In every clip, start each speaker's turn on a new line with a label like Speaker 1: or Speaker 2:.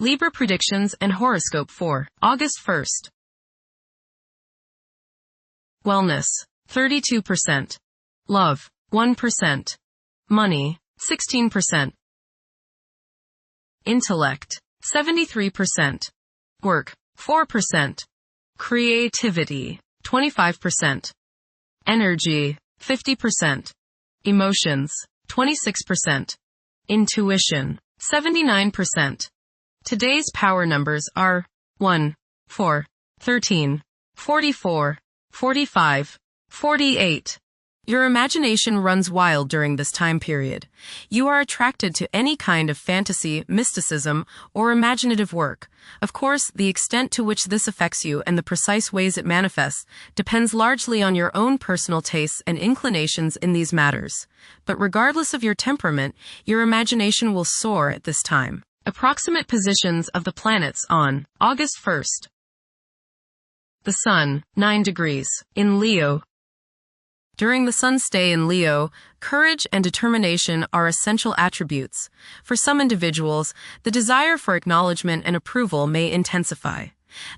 Speaker 1: Libra predictions and horoscope for August 1st. Wellness, 32%. Love, 1%. Money, 16%. Intellect, 73%. Work, 4%. Creativity, 25%. Energy, 50%. Emotions, 26%. Intuition, 79%. Today's power numbers are 1, 4, 13, 44, 45, 48. Your imagination runs wild during this time period. You are attracted to any kind of fantasy, mysticism, or imaginative work. Of course, the extent to which this affects you and the precise ways it manifests depends largely on your own personal tastes and inclinations in these matters. But regardless of your temperament, your imagination will soar at this time. Approximate positions of the planets on August 1st. The Sun, 9 degrees, in Leo. During the Sun's stay in Leo, courage and determination are essential attributes. For some individuals, the desire for acknowledgement and approval may intensify.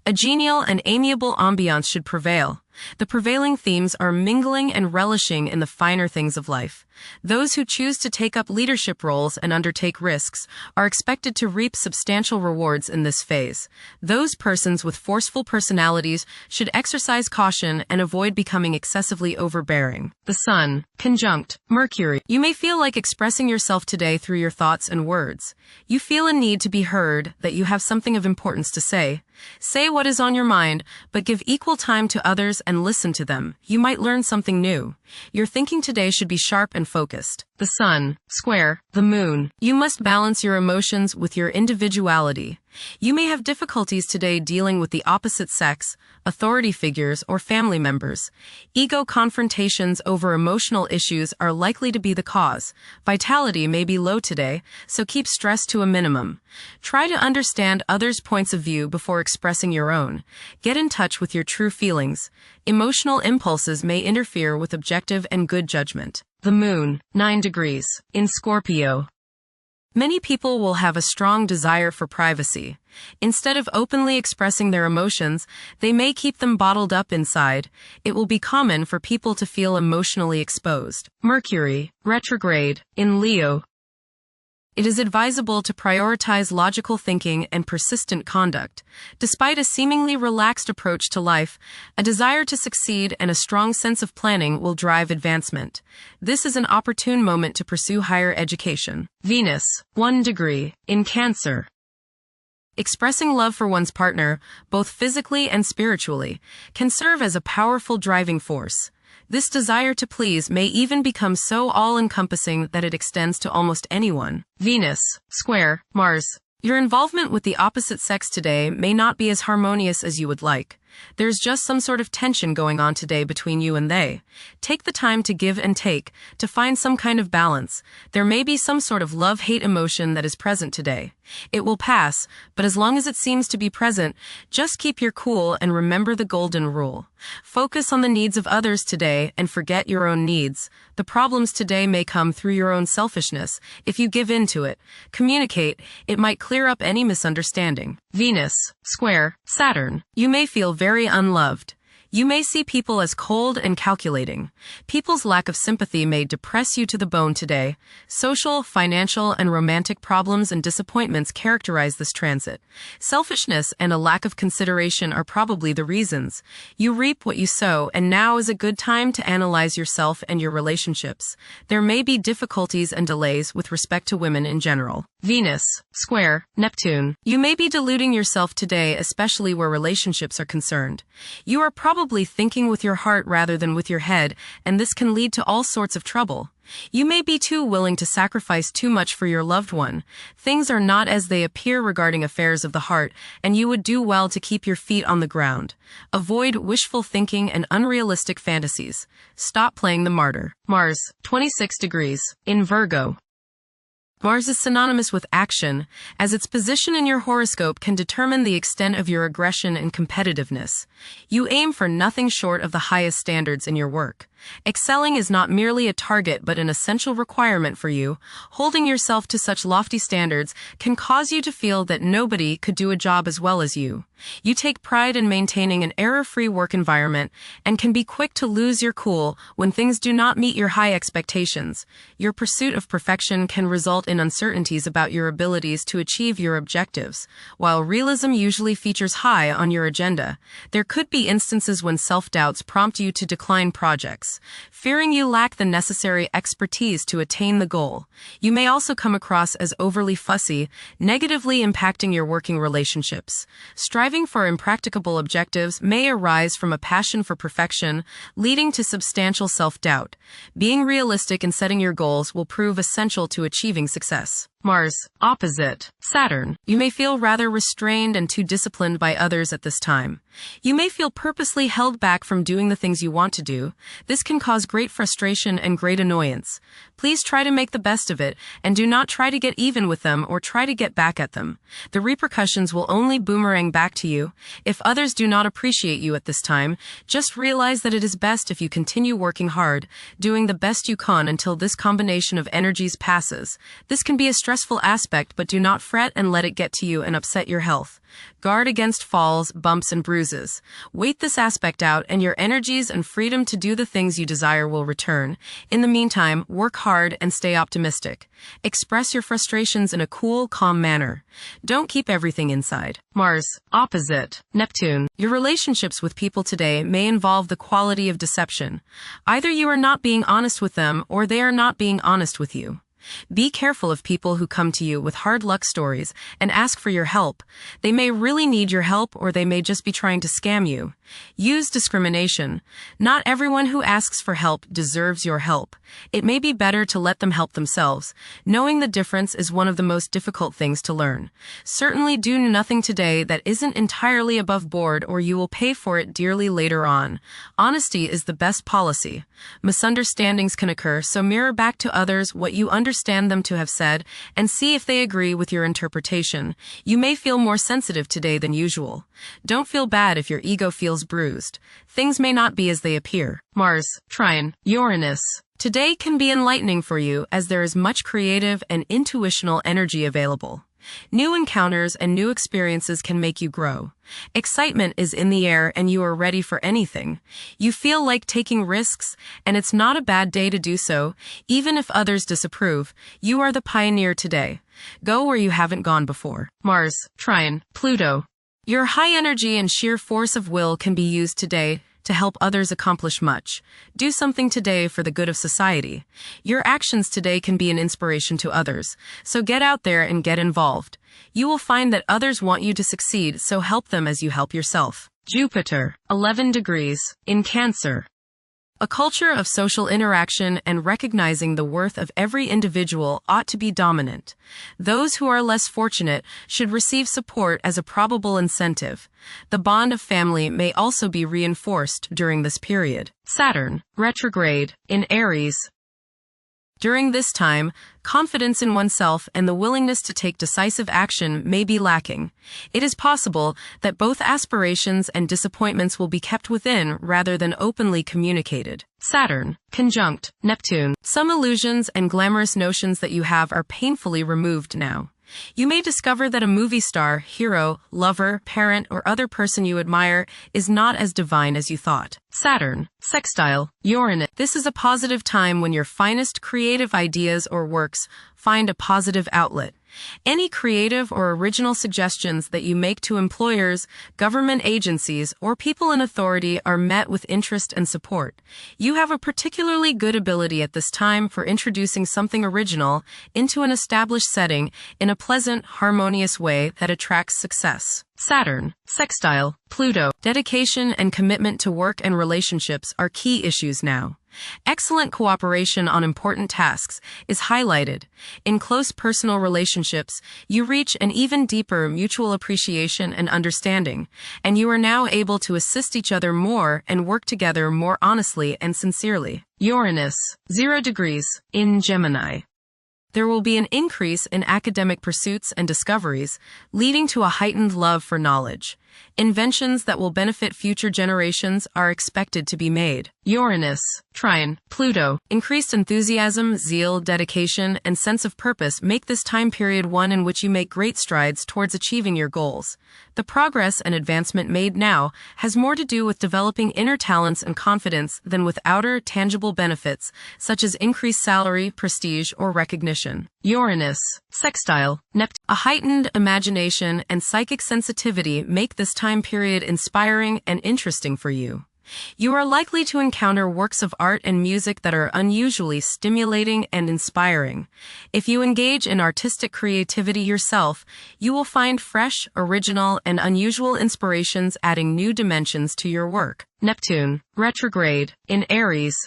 Speaker 1: A genial and amiable ambiance should prevail. The prevailing themes are mingling and relishing in the finer things of life. Those who choose to take up leadership roles and undertake risks are expected to reap substantial rewards in this phase. Those persons with forceful personalities should exercise caution and avoid becoming excessively overbearing. The Sun, conjunct Mercury. You may feel like expressing yourself today through your thoughts and words. You feel a need to be heard, that you have something of importance to say. Say what is on your mind, but give equal time to others and listen to them. You might learn something new. Your thinking today should be sharp and focused. The Sun, square the Moon. You must balance your emotions with your individuality. You may have difficulties today dealing with the opposite sex, authority figures, or family members. Ego confrontations over emotional issues are likely to be the cause. Vitality may be low today, so keep stress to a minimum. Try to understand others' points of view before expressing your own. Get in touch with your true feelings. Emotional impulses may interfere with objective and good judgment. The Moon, 9 degrees, in Scorpio. Many people will have a strong desire for privacy. Instead of openly expressing their emotions, they may keep them bottled up inside. It will be common for people to feel emotionally exposed. Mercury, retrograde, in Leo. It is advisable to prioritize logical thinking and persistent conduct. Despite a seemingly relaxed approach to life, a desire to succeed and a strong sense of planning will drive advancement. This is an opportune moment to pursue higher education. Venus, 1 degree, in Cancer. Expressing love for one's partner, both physically and spiritually, can serve as a powerful driving force. This desire to please may even become so all-encompassing that it extends to almost anyone. Venus, square Mars. Your involvement with the opposite sex today may not be as harmonious as you would like. There's just some sort of tension going on today between you and they. Take the time to give and take, to find some kind of balance. There may be some sort of love-hate emotion that is present today. It will pass, but as long as it seems to be present, just keep your cool and remember the golden rule. Focus on the needs of others today and forget your own needs. The problems today may come through your own selfishness. If you give in to it, communicate, it might clear up any misunderstanding. Venus, square Saturn. You may feel very unloved. You may see people as cold and calculating. People's lack of sympathy may depress you to the bone today. Social, financial, and romantic problems and disappointments characterize this transit. Selfishness and a lack of consideration are probably the reasons. You reap what you sow, and now is a good time to analyze yourself and your relationships. There may be difficulties and delays with respect to women in general. Venus, square Neptune. You may be deluding yourself today, especially where relationships are concerned. You are probably thinking with your heart rather than with your head, and this can lead to all sorts of trouble. You may be too willing to sacrifice too much for your loved one. Things are not as they appear regarding affairs of the heart, and you would do well to keep your feet on the ground. Avoid wishful thinking and unrealistic fantasies. Stop playing the martyr. Mars, 26 degrees, in Virgo. Mars is synonymous with action, as its position in your horoscope can determine the extent of your aggression and competitiveness. You aim for nothing short of the highest standards in your work. Excelling is not merely a target but an essential requirement for you. Holding yourself to such lofty standards can cause you to feel that nobody could do a job as well as you. You take pride in maintaining an error-free work environment and can be quick to lose your cool when things do not meet your high expectations. Your pursuit of perfection can result in uncertainties about your abilities to achieve your objectives. While realism usually features high on your agenda, there could be instances when self-doubts prompt you to decline projects, fearing you lack the necessary expertise to attain the goal. You may also come across as overly fussy, negatively impacting your working relationships. Striving for impracticable objectives may arise from a passion for perfection, leading to substantial self-doubt. Being realistic in setting your goals will prove essential to achieving success. Mars, opposite Saturn. You may feel rather restrained and too disciplined by others at this time. You may feel purposely held back from doing the things you want to do. This can cause great frustration and great annoyance. Please try to make the best of it, and do not try to get even with them or try to get back at them. The repercussions will only boomerang back to you. If others do not appreciate you at this time, just realize that it is best if you continue working hard, doing the best you can until this combination of energies passes. This can be a stressful aspect, but do not fret and let it get to you and upset your health. Guard against falls, bumps, and bruises. Wait this aspect out, and your energies and freedom to do the things you desire will return. In the meantime, work hard and stay optimistic. Express your frustrations in a cool, calm manner. Don't keep everything inside. Mars, opposite Neptune. Your relationships with people today may involve the quality of deception. Either you are not being honest with them, or they are not being honest with you. Be careful of people who come to you with hard luck stories and ask for your help. They may really need your help, or they may just be trying to scam you. Use discrimination. Not everyone who asks for help deserves your help. It may be better to let them help themselves. Knowing the difference is one of the most difficult things to learn. Certainly do nothing today that isn't entirely above board, or you will pay for it dearly later on. Honesty is the best policy. Misunderstandings can occur, so mirror back to others what you understand them to have said and see if they agree with your interpretation. You may feel more sensitive today than usual. Don't feel bad if your ego feels bruised. Things may not be as they appear. Mars, trine Uranus. Today can be enlightening for you as there is much creative and intuitional energy available. New encounters and new experiences can make you grow. Excitement is in the air and you are ready for anything. You feel like taking risks, and it's not a bad day to do so. Even if others disapprove, you are the pioneer today. Go where you haven't gone before. Mars, trine Pluto. Your high energy and sheer force of will can be used today to help others accomplish much. Do something today for the good of society. Your actions today can be an inspiration to others, so get out there and get involved. You will find that others want you to succeed, so help them as you help yourself. Jupiter, 11 degrees, in Cancer. A culture of social interaction and recognizing the worth of every individual ought to be dominant. Those who are less fortunate should receive support as a probable incentive. The bond of family may also be reinforced during this period. Saturn, retrograde, in Aries. During this time, confidence in oneself and the willingness to take decisive action may be lacking. It is possible that both aspirations and disappointments will be kept within rather than openly communicated. Saturn, conjunct Neptune. Some illusions and glamorous notions that you have are painfully removed now. You may discover that a movie star, hero, lover, parent, or other person you admire is not as divine as you thought. Saturn, sextile Uranus. This is a positive time when your finest creative ideas or works find a positive outlet. Any creative or original suggestions that you make to employers, government agencies, or people in authority are met with interest and support. You have a particularly good ability at this time for introducing something original into an established setting in a pleasant, harmonious way that attracts success. Saturn, sextile Pluto. Dedication and commitment to work and relationships are key issues now. Excellent cooperation on important tasks is highlighted. In close personal relationships, you reach an even deeper mutual appreciation and understanding, and you are now able to assist each other more and work together more honestly and sincerely. Uranus, 0 degrees, in Gemini. There will be an increase in academic pursuits and discoveries, leading to a heightened love for knowledge. Inventions that will benefit future generations are expected to be made. Uranus, Trine, Pluto. Increased enthusiasm, zeal, dedication, and sense of purpose make this time period one in which you make great strides towards achieving your goals. The progress and advancement made now has more to do with developing inner talents and confidence than with outer, tangible benefits, such as increased salary, prestige, or recognition. Uranus, sextile, Neptune. A heightened imagination and psychic sensitivity make this time period inspiring and interesting for you. You are likely to encounter works of art and music that are unusually stimulating and inspiring. If you engage in artistic creativity yourself, you will find fresh, original, and unusual inspirations adding new dimensions to your work. Neptune, retrograde, in Aries.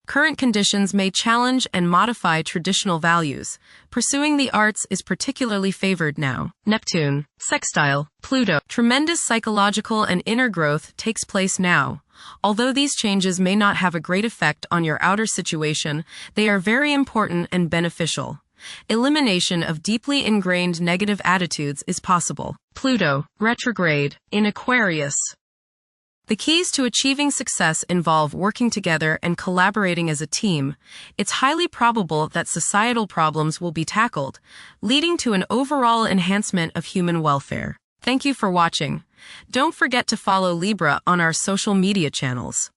Speaker 1: Current conditions may challenge and modify traditional values. Pursuing the arts is particularly favored now. Neptune, sextile, Pluto. Tremendous psychological and inner growth takes place now. Although these changes may not have a great effect on your outer situation, they are very important and beneficial. Elimination of deeply ingrained negative attitudes is possible. Pluto, retrograde, in Aquarius. The keys to achieving success involve working together and collaborating as a team. It's highly probable that societal problems will be tackled, leading to an overall enhancement of human welfare. Thank you for watching. Don't forget to follow Libra on our social media channels.